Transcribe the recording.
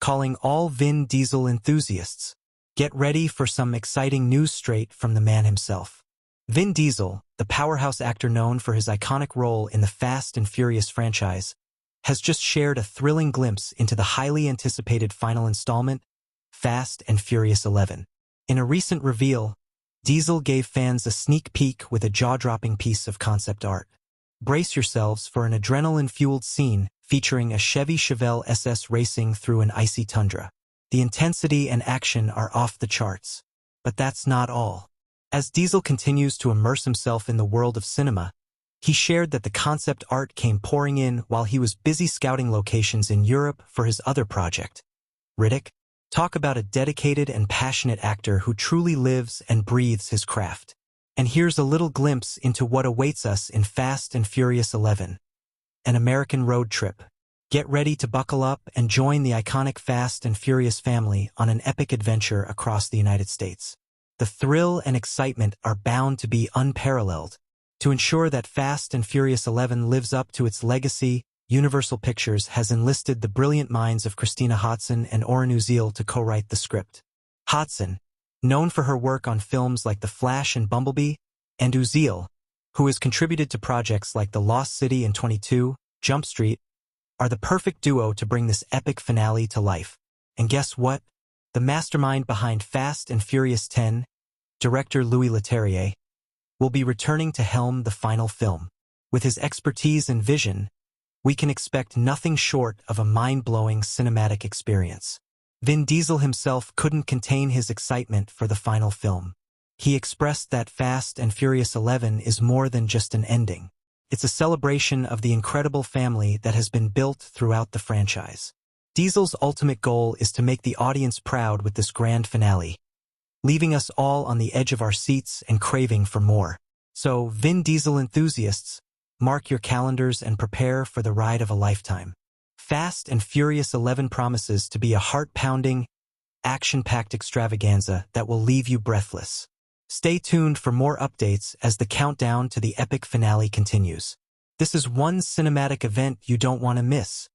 calling all Vin Diesel enthusiasts. Get ready for some exciting news straight from the man himself. Vin Diesel, the powerhouse actor known for his iconic role in the Fast and Furious franchise, has just shared a thrilling glimpse into the highly anticipated final installment, Fast and Furious 11. In a recent reveal, Diesel gave fans a sneak peek with a jaw-dropping piece of concept art. Brace yourselves for an adrenaline-fueled scene featuring a Chevy Chevelle SS racing through an icy tundra. The intensity and action are off the charts. But that's not all. As Diesel continues to immerse himself in the world of cinema, he shared that the concept art came pouring in while he was busy scouting locations in Europe for his other project, Riddick. Talk about a dedicated and passionate actor who truly lives and breathes his craft. And here's a little glimpse into what awaits us in Fast and Furious 11. An American road trip. Get ready to buckle up and join the iconic Fast and Furious family on an epic adventure across the United States. The thrill and excitement are bound to be unparalleled. To ensure that Fast and Furious 11 lives up to its legacy, Universal Pictures has enlisted the brilliant minds of Christina Hodson and Oren Uziel to co-write the script. Hodson, known for her work on films like The Flash and Bumblebee, and Uziel, who has contributed to projects like The Lost City and 22 Jump Street, are the perfect duo to bring this epic finale to life. And guess what? The mastermind behind Fast and Furious 10, director Leterrier, will be returning to helm the final film. With his expertise and vision, we can expect nothing short of a mind-blowing cinematic experience. Vin Diesel himself couldn't contain his excitement for the final film. He expressed that Fast and Furious 11 is more than just an ending. It's a celebration of the incredible family that has been built throughout the franchise. Diesel's ultimate goal is to make the audience proud with this grand finale, leaving us all on the edge of our seats and craving for more. So, Vin Diesel enthusiasts, mark your calendars and prepare for the ride of a lifetime. Fast and Furious 11 promises to be a heart-pounding, action-packed extravaganza that will leave you breathless. Stay tuned for more updates as the countdown to the epic finale continues. This is one cinematic event you don't want to miss.